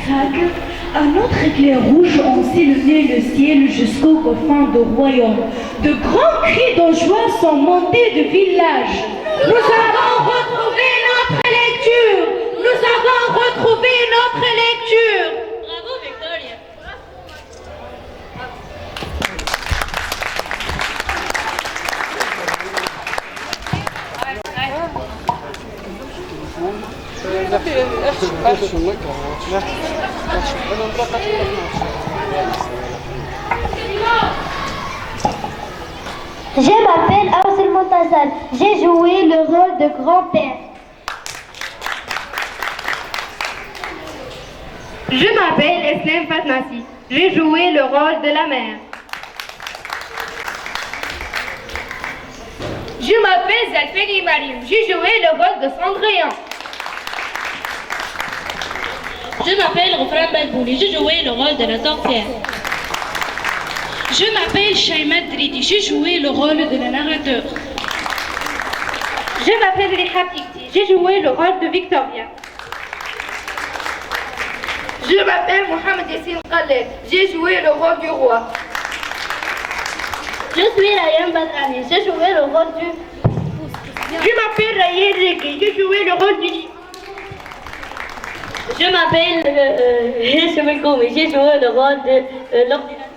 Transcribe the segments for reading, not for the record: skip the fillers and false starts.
Crac, un autre éclair rouge ont sillonné le ciel jusqu'aux confins du royaume. De grands cris de joie sont montés du village. Nous avons retrouvé notre lecture. Nous avons retrouvé notre lecture. Bravo, Victoria. Je m'appelle Aoussel Montassal. J'ai joué le rôle de grand-père. Je m'appelle Eslem Fatnassi. J'ai joué le rôle de la mère. Je m'appelle Zalfeni Marim. J'ai joué le rôle de Cendrillon. Je m'appelle Rofran Badbouli. J'ai joué le rôle de la sorcière. Je m'appelle Shaima Dridi. J'ai joué le rôle de la narrateur. Je m'appelle Riha Tikti. J'ai joué le rôle de Victoria. Je m'appelle Mohamed Yassine Khaled. J'ai joué le rôle du roi. Je suis Ryan Badrani. J'ai joué le rôle du... Je m'appelle Ryan Reki. J'ai joué le rôle du... Je m'appelle Hesham Koumi. J'ai joué le rôle de l'ordinateur.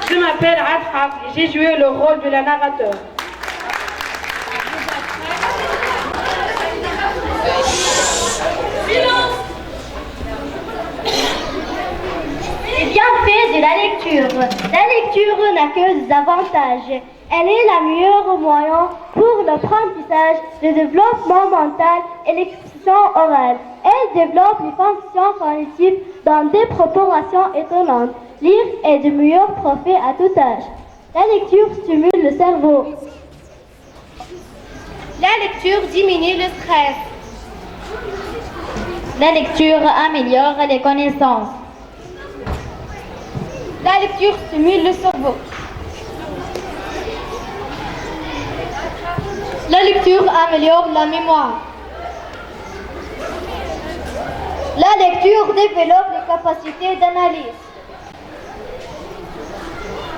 Je m'appelle Ad Hafli. J'ai joué le rôle de la narrateur. Les bienfaits de la lecture. La lecture n'a que des avantages. Elle est la meilleure moyen pour l'apprentissage, le développement mental et l'expression orale. Elle développe les fonctions cognitives dans des proportions étonnantes. Lire est de meilleurs profits à tout âge. La lecture stimule le cerveau. La lecture diminue le stress. La lecture améliore les connaissances. La lecture stimule le cerveau. La lecture améliore la mémoire. La lecture développe les capacités d'analyse.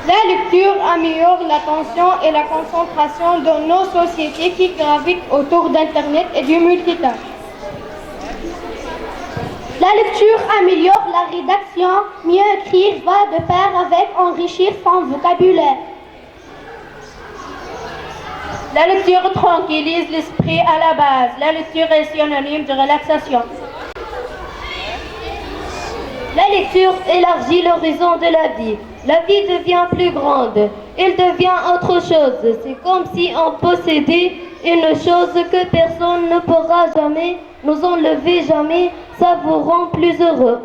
La lecture améliore l'attention et la concentration dans nos sociétés qui gravitent autour d'Internet et du multitâche. La lecture améliore la rédaction. Mieux écrire va de pair avec enrichir son vocabulaire. La lecture tranquillise l'esprit à la base. La lecture est synonyme de relaxation. La lecture élargit l'horizon de la vie. La vie devient plus grande. Elle devient autre chose. C'est comme si on possédait une chose que personne ne pourra jamais nous enlever, jamais. Ça vous rend plus heureux.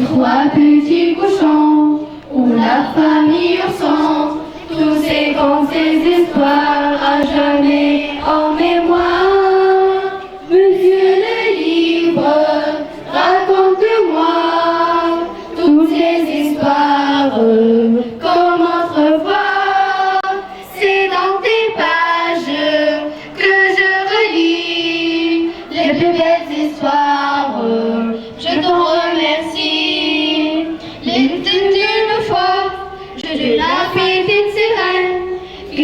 Trois petits cochons, où la famille ensemble, tous ces grands, ces histoires à jamais en mémoire. Monsieur le livre, raconte-moi toutes ces histoires comme autrefois. C'est dans tes pages que je relis les plus belles histoires. Je t'en remercie. Une fois, je de la petite sirène qui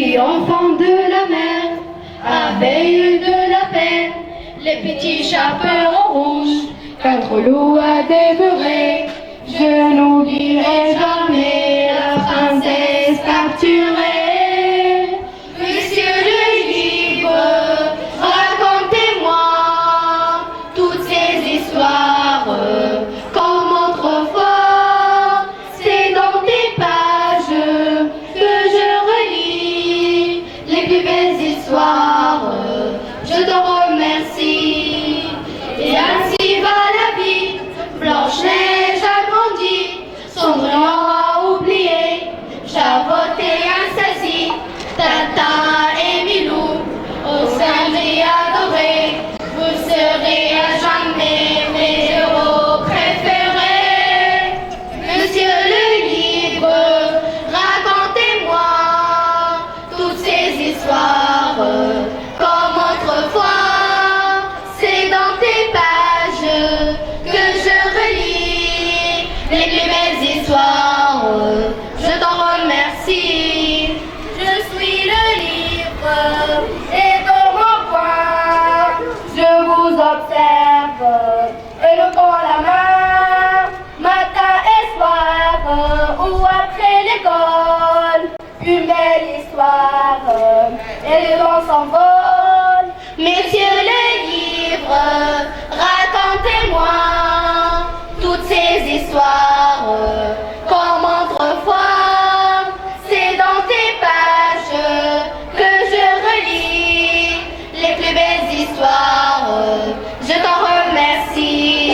chaperon rouge, 4 loups à dévorer. Je n'oublierai jamais la princesse capturée. Monsieur le livre, racontez-moi toutes ces histoires comme autrefois. C'est dans tes pages que je relis les plus belles histoires. Je te remercie. Et ainsi va la vie. Blanche-Neige a grandi, Cendrillon a oublié, Javotte et Anastasi, Tintin et Milou, au sein j'ai adoré. Vous serez à jamais mes héros préférés. Monsieur le livre, racontez-moi toutes ces histoires comme autrefois. C'est dans tes pages que je relis les plus belles histoires. Je t'en remercie. Je suis le livre et dans mon coin, je vous observe et le prends la main, matin et soir ou après l'école. Une belle histoire et les vents s'envolent. Messieurs le livre, racontez-moi toutes ces histoires comme autrefois. C'est dans tes pages que je relis les plus belles histoires. Je t'en remercie.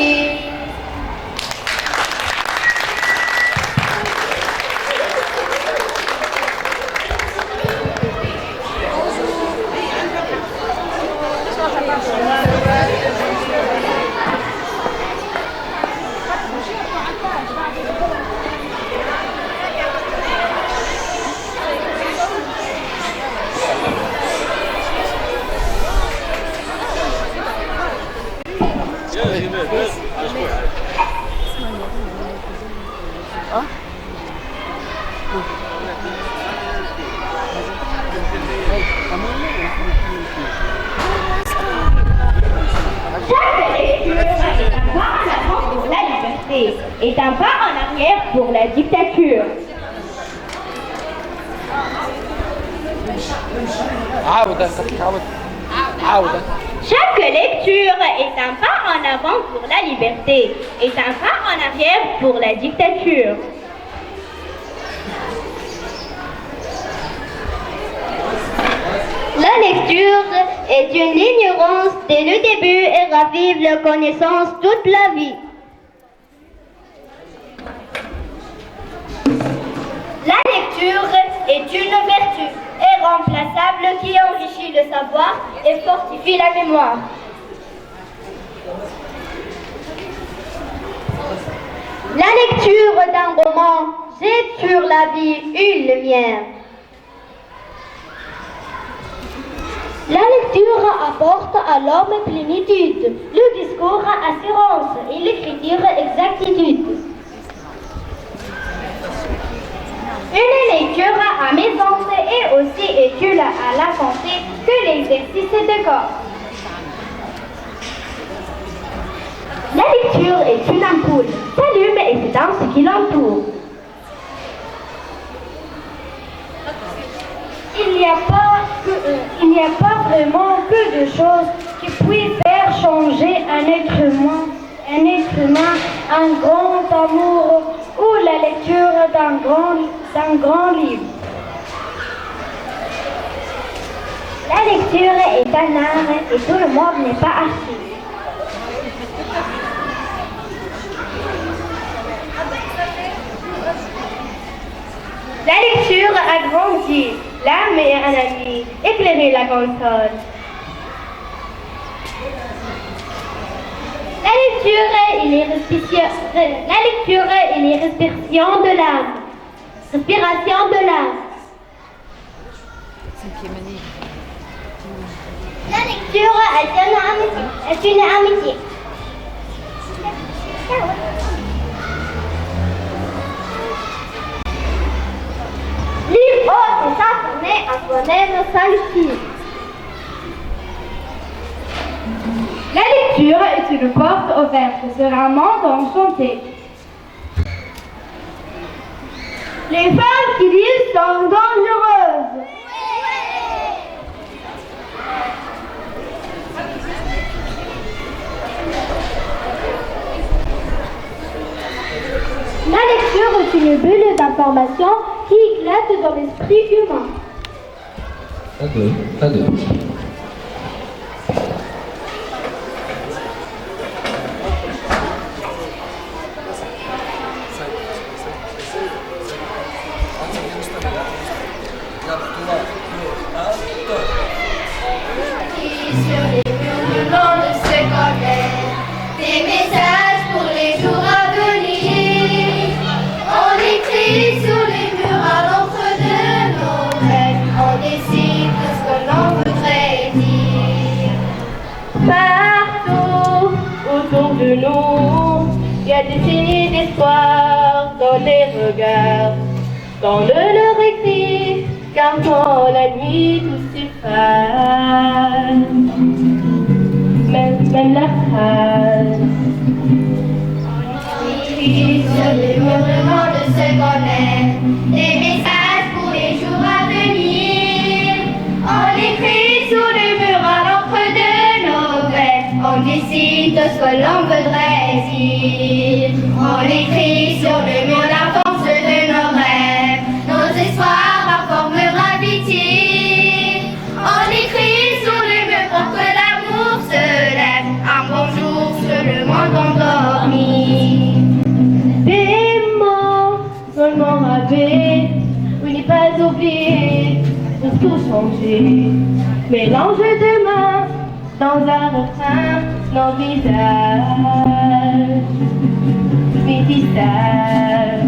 Est un pas en arrière pour la dictature. Chaque lecture est un pas en avant pour la liberté, est un pas en arrière pour la dictature. La lecture est une ignorance dès le début et ravive la connaissance toute la vie. La lecture est une vertu irremplaçable qui enrichit le savoir et fortifie la mémoire. La lecture d'un roman jette sur la vie une lumière. La lecture apporte à l'homme plénitude, le discours assurance et l'écriture exactitude. Une lecture amusante et aussi utile à la santé que l'exercice de corps. La lecture est une ampoule, s'allume et s'éteint ce qui l'entoure. Il n'y a pas vraiment que de choses qui puissent faire changer un être humain, un grand amour ou la lecture d'un grand livre. La lecture est un art et tout le monde n'est pas artiste. La lecture agrandit l'âme et un ami, éclairer la console. La lecture et les respirations de l'âme. Respiration de l'âme. La lecture est une amitié. Lire haut et s'affirmer à soi-même sans style. La lecture une porte ouverte sur un monde enchanté. Les femmes qui lisent sont dangereuses. La lecture est une bulle d'information qui éclate dans l'esprit humain. À deux. Sur les murs, le nom de se connaît. Des messages pour les jours à venir. On écrit sur les murs à l'encre de nos rêves. On décide de ce que l'on voudrait dire. Partout autour de nous, il y a des signes d'espoir dans les regards, dans le leur écrit, car dans la nuit tout s'efface, même la phrase. On écrit sur les murs le nom de ce qu'on aime. Des messages pour les jours à venir. On écrit sur les murs à l'encre de nos rêves. On décide de ce que l'on voudrait dire. On écrit sur le mur la force de nos rêves. Nos espoirs à forme gravité. On écrit sur les murs pour que l'amour se lève. Un bonjour sur le monde endormi. Des mots seulement gravés, où il n'est pas oublié, pour tout changer. Mélange de mains dans un refrain, nos visages, métissage.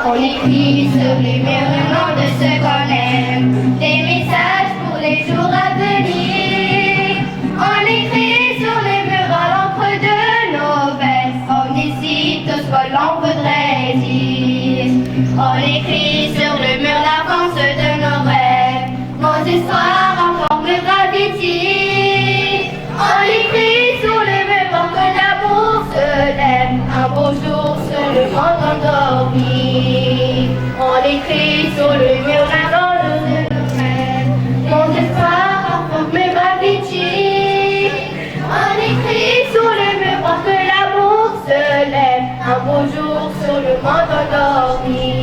On écrit sur les murs le nom de ce qu'on aime. Des messages pour les jours à venir. On écrit sur les murs à l'encre de nos vestes. On décide de ce que l'on voudrait dire. On écrit sur le mur l'avance de nos rêves. Nos histoires en forme gravité. On écrit sur le mur pour que l'amour se lève. Un beau jour sur le monde endormi. On écrit sur le mur la rose de nos rêves. Nos espoirs en forme gravité. On écrit sur le mur pour que l'amour se lève. Un beau jour sur le monde endormi.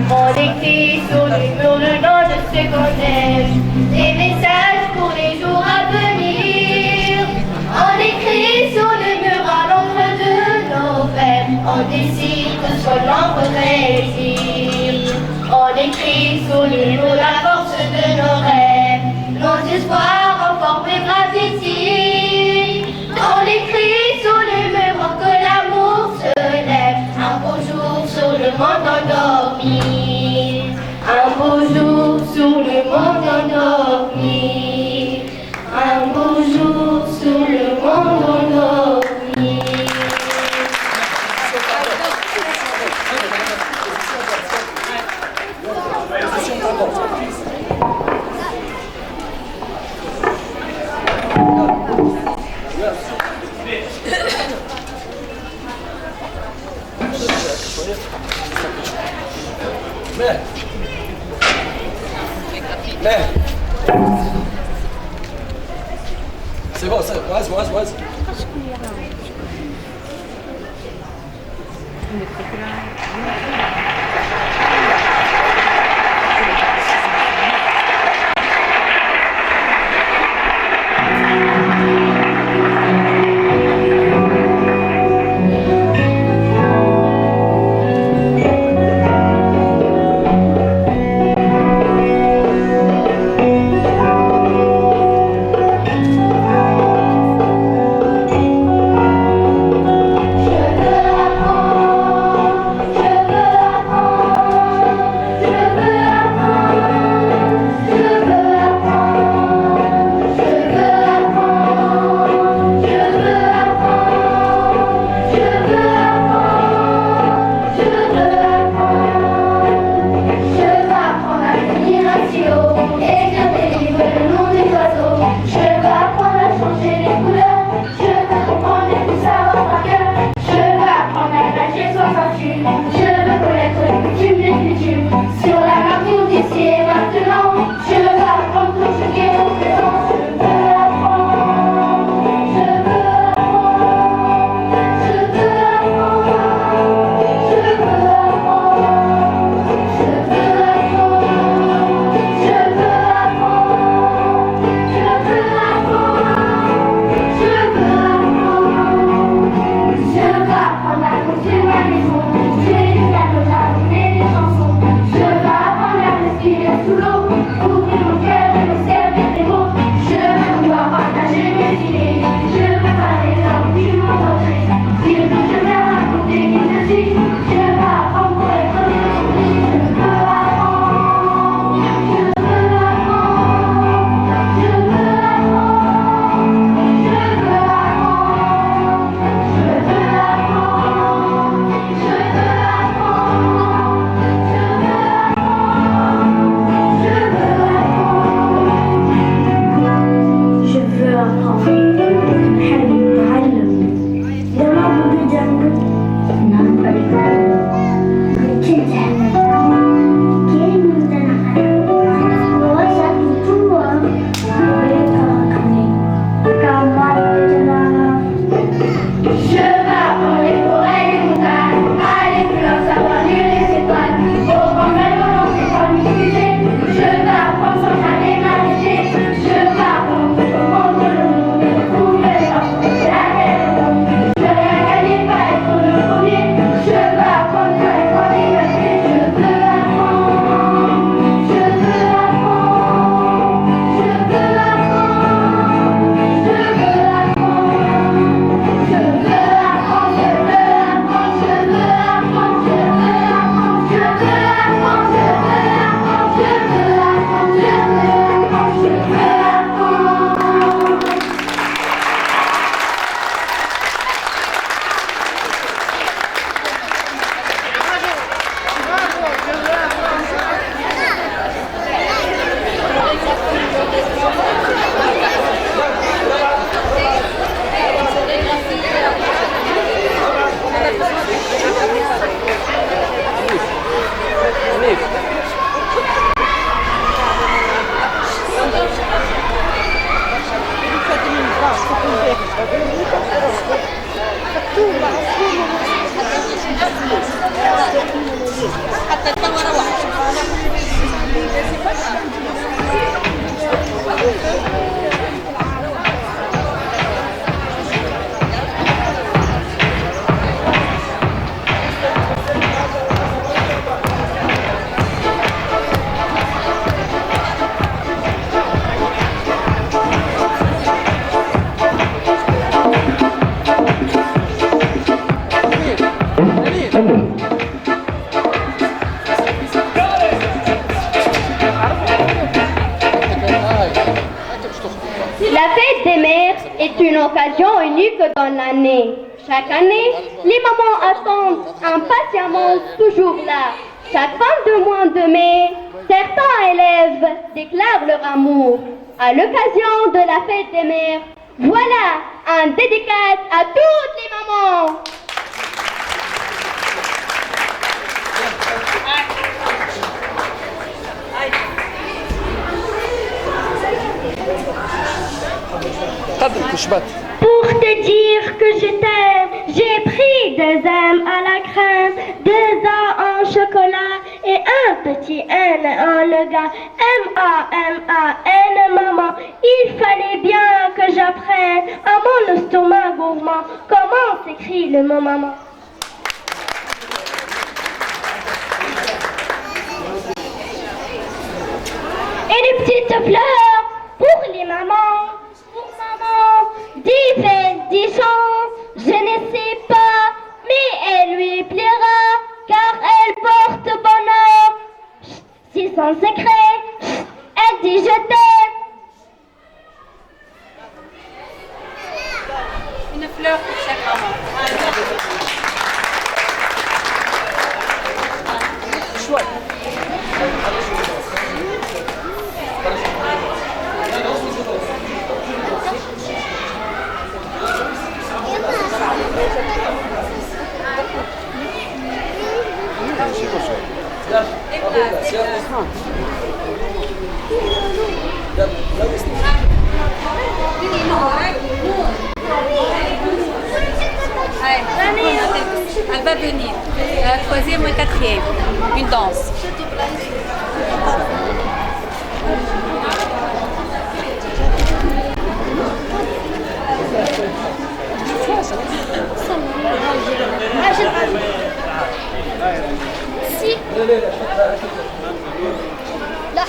On écrit sur le mur le nom de ce qu'on aime. Des messages pour les jours à venir. On écrit sur le mur à l'ombre de nos rêves. On décide de ce que l'on voudrait dire. On écrit sur les murs la force de nos rêves. Nos espoirs en forme gravité. On écrit sur les murs pour que l'amour se lève. Un beau jour sur le monde endormi. Un beau jour sur le monde endormi. Un beau jour sur le monde endormi. C'est bon, vas-y. Je veux La fête des mères est une occasion unique dans l'année. Chaque année, les mamans attendent impatiemment toujours là. Chaque fin de mois de mai, certains élèves déclarent leur amour. À l'occasion de la fête des mères, voilà un dédicace à toutes les mamans. Pour te dire que je t'aime, j'ai pris 2 M à la crème, 2 A en chocolat et un petit N en nogat. M-A-M-A-N, maman, il fallait bien que j'apprenne à mon estomac gourmand comment s'écrit le mot maman. Et les petites fleurs pour les mamans. Des chants, je ne sais pas, mais elle lui plaira, car elle porte bonheur. C'est son secret, elle dit je t'aime. Une fleur pour chaque maman. Chouette. Elle va venir. 3e ou 4e. Une danse. Si. Là.